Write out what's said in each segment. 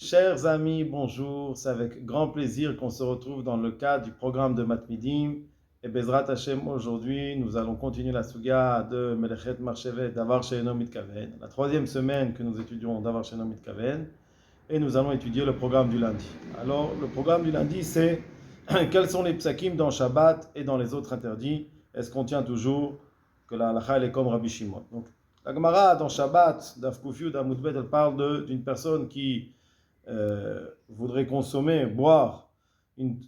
Chers amis, bonjour. C'est avec grand plaisir qu'on se retrouve dans le cadre du programme de Matmidim. Et Bezrat Hashem, aujourd'hui, nous allons continuer la suga de Melechet Marchevet Davar She'eno Mitkaven. La troisième semaine que nous étudions Davar She'eno Mitkaven. Et nous allons étudier le programme du lundi. Alors, le programme du lundi, c'est quels sont les psakim dans Shabbat et dans les autres interdits. Est-ce qu'on tient toujours que la halakha est comme Rabbi Shimon? Donc, la Gemara dans Shabbat, Daf Kufiou, d'Amoudbet, elle parle d'une personne qui voudrait consommer, boire une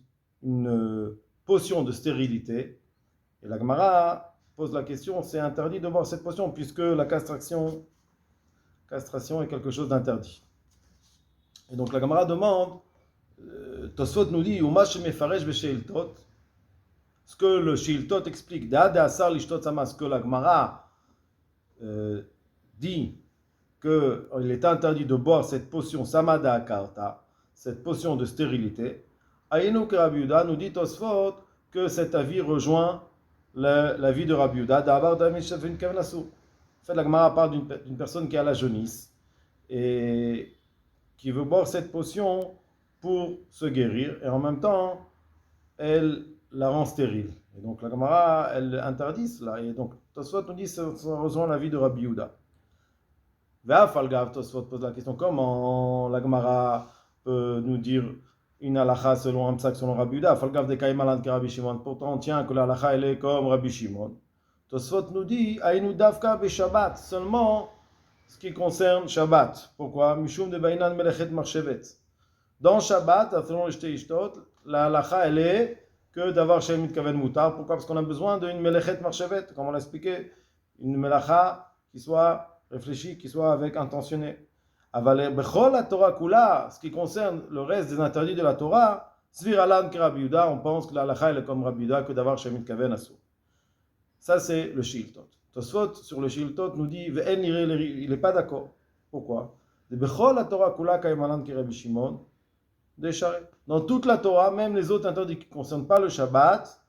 potion de stérilité. Et la Gemara pose la question, c'est interdit de boire cette potion puisque la castration est quelque chose d'interdit. Et donc la Gemara demande, Tosfot nous dit, ce que le Sheiltot explique, ce que la Gemara dit qu'il est interdit de boire cette potion Samada Akarta, cette potion de stérilité. Ayenu que Rabbi Yehuda nous dit Tosfot que cet avis rejoint l'avis de Rabbi Yehuda. D'abord, en fait, la Gemara parle d'une personne qui a la jaunisse et qui veut boire cette potion pour se guérir et en même temps, elle la rend stérile. Et donc la Gemara, elle interdit cela. Et donc Tosfot nous dit que ça rejoint l'avis de Rabbi Yehuda. Tosfot pose la question, comment la Gemara peut nous dire une halakha selon un psak selon Rabbi Yehuda? Pourtant on tient que la halakha elle est comme Rabbi Shimon. Tosfot nous dit Aïnou davka be Shabbat, seulement ce qui concerne Shabbat. Pourquoi? Mishum de Bainan Melechet Marchevet. Dans Shabbat, selon les Shtei Ishtot, la halakha elle est que d'avoir Shem Mitkaven Mutar. Pourquoi? Parce qu'on a besoin d'une Melechet Marchevet, comme on l'a expliqué, une melacha qui soit réfléchi, qui soit avec intentionné. Avalé bechol la Torah kula, ce qui concerne le reste des interdits de la Torah, svir alan que Rabbi Yehuda, on pense que la halakha est comme Rabbi Yehuda que d'avoir shemit kaven asur. Ça c'est le Sheiltot. Tosfot sur le Sheiltot nous dit ve'en il n'est pas d'accord. Pourquoi? De bechol la Torah kula kaim alan que Rabbi Shimon décharé. Dans toute la Torah, même les autres interdits qui ne concernent pas le Shabbat,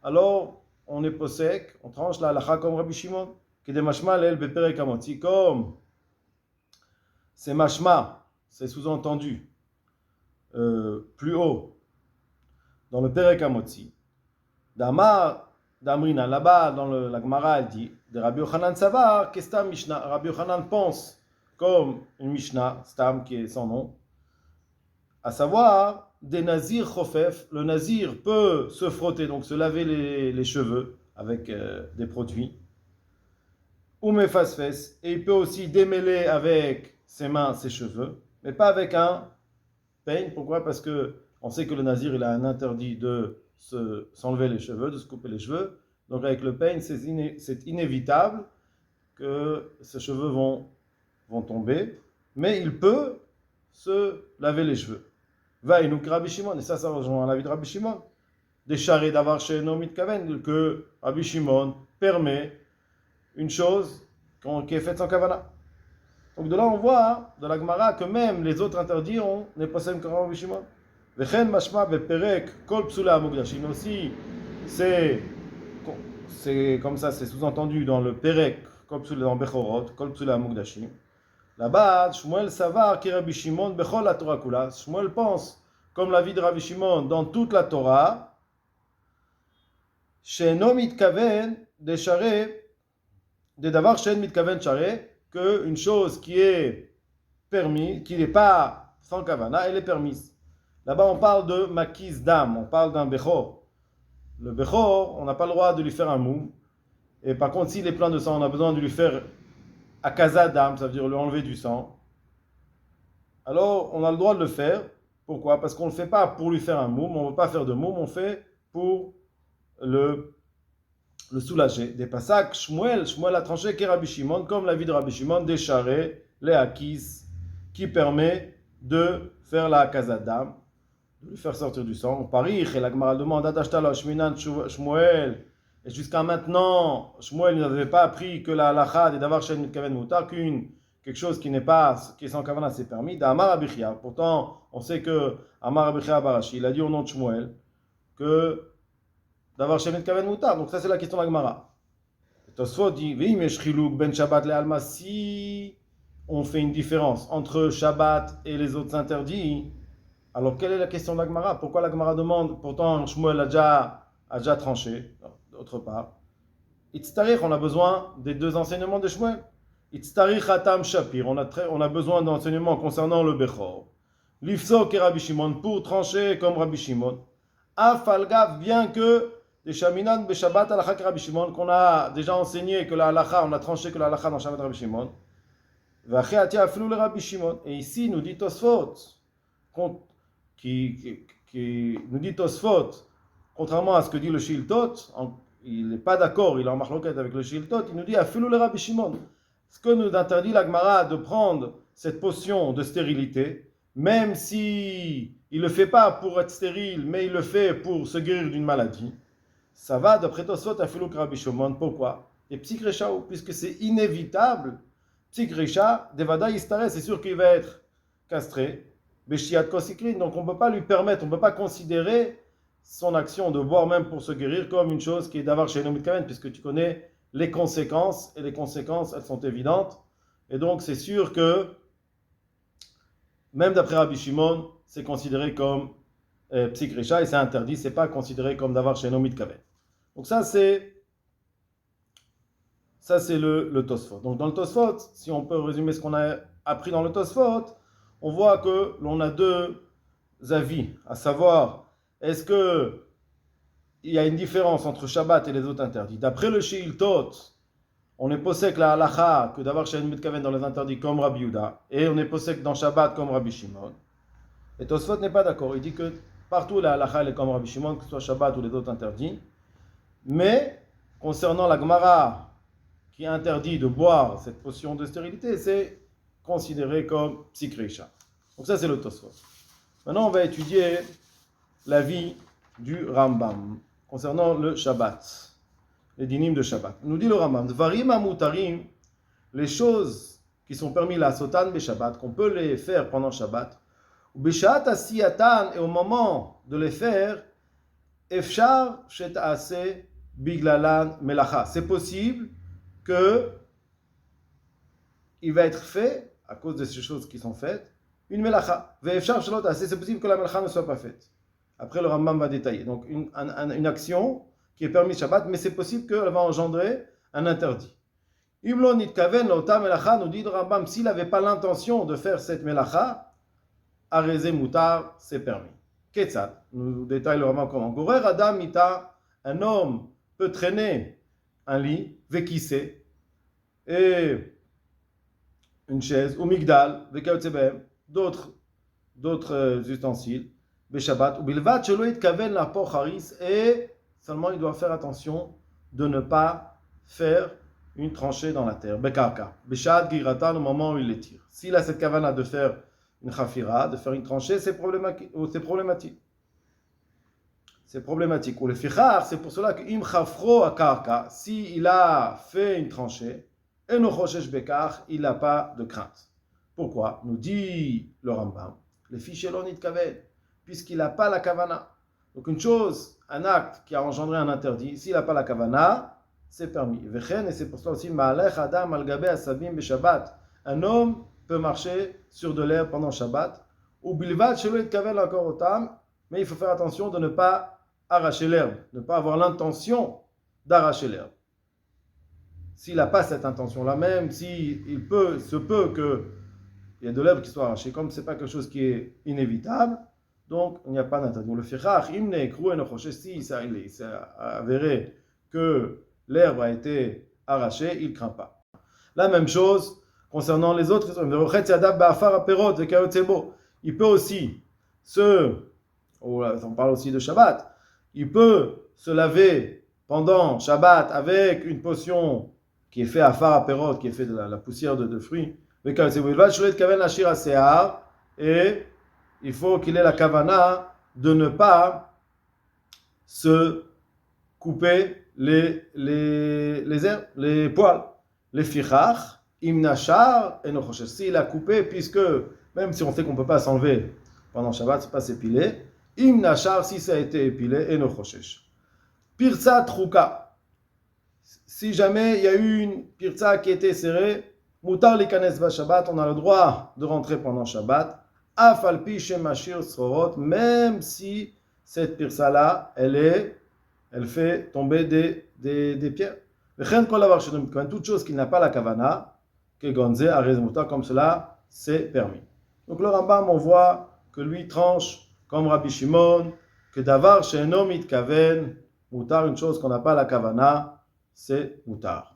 alors on est posek, on tranche la halakha comme Rabbi Shimon. Comme c'est mashma, c'est sous-entendu plus haut dans le Perek Hamotzi. Damrina, là-bas dans la Gemara, elle dit de Rabbi Yochanan Savar, qu'est-ce Mishnah? Rabbi Yochanan pense comme une Mishnah, Stam qui est son nom, à savoir des Nazir Chofef. Le Nazir peut se frotter, donc se laver les cheveux avec des produits. Ou mefasfes, et il peut aussi démêler avec ses mains ses cheveux, mais pas avec un peigne. Pourquoi? Parce que on sait que le nazir il a un interdit de s'enlever les cheveux, de se couper les cheveux. Donc avec le peigne, c'est inévitable que ses cheveux vont tomber, mais il peut se laver les cheveux. Va et nous Rabbi Shimon, et ça rejoint l'avis de Rabbi Shimon. Des charrets d'avoir chez Nomit Kaven, que Rabbi Shimon permet une chose qui est faite sans kavana. Donc de là on voit de la Gemara que même les autres interdits on n'est pas comme Rabbi Shimon. Vechen mashma beperek kol psula amugdashim aussi c'est comme ça, c'est sous-entendu dans le perek kol psula dans Bechorot kol psula amugdashim. Là-bas Shmuel savar ki Rabbi Shimon bechol la Torah kula. Shmuel pense comme l'avis de Rabbi Shimon dans toute la Torah. She'eno mitkaven deshareh de d'avoir chez mitkaven charé que une chose qui est permise, qui n'est pas sans kavana, elle est permise. Là-bas, on parle de maquise d'âme, on parle d'un bechor. Le bechor, on n'a pas le droit de lui faire un moum. Et par contre, s'il est plein de sang, on a besoin de lui faire akaza d'âme, ça veut dire lui enlever du sang. Alors, on a le droit de le faire. Pourquoi? Parce qu'on ne le fait pas pour lui faire un moum, on ne veut pas faire de moum, on fait pour le soulager. Des passages, Shmuel a tranché que Rabbi Shimon, comme l'avis de Rabbi Shimon, des charrets, les akis, qui permet de faire la kazadam, de lui faire sortir du sang. Paris, et la Gemara demande à Shmuel, et jusqu'à maintenant, Shmuel n'avait pas appris que la halakha de d'avoir shen mitkaven mutar, quelque chose qui est sans kavana, c'est permis. D'Amar Abichia. Pourtant, on sait que Amar Abichia Barashi, il a dit au nom de Shmuel que d'avoir Shemet Kaven Mutar. Donc ça c'est la question de la Gemara. Tosfot dit, ben Shabbat le Alma, si on fait une différence entre Shabbat et les autres interdits, alors quelle est la question de la Gemara? Pourquoi la Gemara demande? Pourtant, Shmuel a déjà tranché, d'autre part. Itztarich, on a besoin des deux enseignements de Shmuel. Itztarich Hatam Shapir, on a besoin d'enseignements concernant le Bechor. Lifsok et Rabbi Shimon, pour trancher comme Rabbi Shimon. Afalgav, bien que des Shaminan Beshabbat Alakha Rabbi Shimon, qu'on a déjà enseigné que la halakha, on a tranché que la halakha dans Shabbat Rabbi Shimon. V'acheati aflu le Rabbi Shimon. Et ici, nous dit Tosfot, qui nous dit Tosfot, contrairement à ce que dit le Shiltot, il n'est pas d'accord, il est en marloquette avec le Shiltot, il nous dit aflu le Rabbi Shimon. Ce que nous interdit la Gemara de prendre cette potion de stérilité, même si il ne le fait pas pour être stérile, mais il le fait pour se guérir d'une maladie, ça va d'après Tosfot à Filuk Rabbi Shimon. Pourquoi? Et Psikrecha, puisque c'est inévitable, Psikrecha, Devada Yistare, c'est sûr qu'il va être castré, Beshiat Kosikrin, donc on ne peut pas lui permettre, on ne peut pas considérer son action de boire même pour se guérir comme une chose qui est d'avoir chez Nomit Kaven, puisque tu connais les conséquences, et les conséquences, elles sont évidentes, et donc c'est sûr que même d'après Rabbi Shimon, c'est considéré comme Psikrecha, et c'est interdit, c'est pas considéré comme d'avoir chez Nomit Kaven. Donc ça c'est le Tosfot. Donc dans le Tosfot, si on peut résumer ce qu'on a appris dans le Tosfot, on voit que l'on a deux avis, à savoir, est-ce que il y a une différence entre Shabbat et les autres interdits? D'après le Shiltot, on est possèque la halacha que d'avoir Shein Mitkaven dans les interdits comme Rabbi Yehuda, et on est possèque dans Shabbat comme Rabbi Shimon. Et Tosfot n'est pas d'accord, il dit que partout la halacha est comme Rabbi Shimon, que ce soit Shabbat ou les autres interdits. Mais concernant la Gemara qui interdit de boire cette potion de stérilité, c'est considéré comme Psikrecha. Donc ça c'est le Tosfot. Maintenant on va étudier l'avis du Rambam concernant le Shabbat, les dinim de Shabbat. Nous dit le Rambam, Dvarim amutarim, les choses qui sont permis la sotan be Shabbat, qu'on peut les faire pendant Shabbat, ou beshat asiyatan, et au moment de les faire, efshar shet'ase biglalan melacha. C'est possible que il va être fait, à cause de ces choses qui sont faites, une melacha. Ve'efshar shelot ase, c'est possible que la melacha ne soit pas faite. Après, le Rambam va détailler. Donc, une action qui est permise Shabbat, mais c'est possible qu'elle va engendrer un interdit. Imlo nitkaven l'ota melacha, nous dit le Rambam, s'il n'avait pas l'intention de faire cette melacha, arezé mutar, c'est permis. Ketzad, nous détaille le Rambam comment. Gorer adam mita, un homme peut traîner un lit, vekisse, et une chaise, ou migdal, vekaotsebem, d'autres ustensiles, Shabbat, ou bilvat shelo yitkaven la por haris, et seulement il doit faire attention de ne pas faire une tranchée dans la terre. Bekarka, beshat girata, le moment où il les tire. S'il a cette kavana de faire une chafira, de faire une tranchée, c'est problématique. C'est problématique. Ou le fichar, c'est pour cela que im chafro akarka, si il a fait une tranchée, et no choshesh bekar, il n'a pas de crainte. Pourquoi? Nous dit le Rambam, le fichelon yitkaven, puisqu'il n'a pas la kavana. Donc une chose, un acte qui a engendré un interdit, s'il n'a pas la kavana, c'est permis. Vechen, et c'est pour cela aussi, ma'alech adam al gabe asabim beshabbat. Un homme peut marcher sur de l'herbe pendant Shabbat, ou bilvat shelo yitkaven encore otam, mais il faut faire attention de ne pas arracher l'herbe, de ne pas avoir l'intention d'arracher l'herbe. S'il n'a pas cette intention-là, même si se peut qu'il y ait de l'herbe qui soit arrachée, comme ce n'est pas quelque chose qui est inévitable, donc il n'y a pas d'interdit. Le fichach, imne, krou, enochoché, si il s'est avéré que l'herbe a été arrachée, il ne craint pas. La même chose concernant les autres. Il peut aussi on parle aussi de Shabbat, il peut se laver pendant Shabbat avec une potion qui est faite à phare à perot, qui est faite de la poussière de fruits. Et il faut qu'il ait la kavana de ne pas se couper les herbes, les poils. Les fichach, imnachar, et nochoshesh. S'il a coupé, puisque même si on sait qu'on ne peut pas s'enlever pendant Shabbat, c'est pas s'épiler, imnachar, si ça a été épilé, et nochoshesh. Pirza trouka. Si jamais il y a eu une pirza qui était serrée, Moutar likanes va Shabbat, on a le droit de rentrer pendant Shabbat. Afal pi shemashir srorot, même si cette pirsa-là, elle fait tomber des pierres. V'chen kol davar she'enu mitkaven, toute chose qui n'a pas la kavana, que gonze arez moutar, comme cela, c'est permis. Donc le Rambam, on voit que lui tranche, comme Rabbi Shimon, que davar she'enu mitkaven, moutar, une chose qu'on n'a pas la kavana, c'est moutar.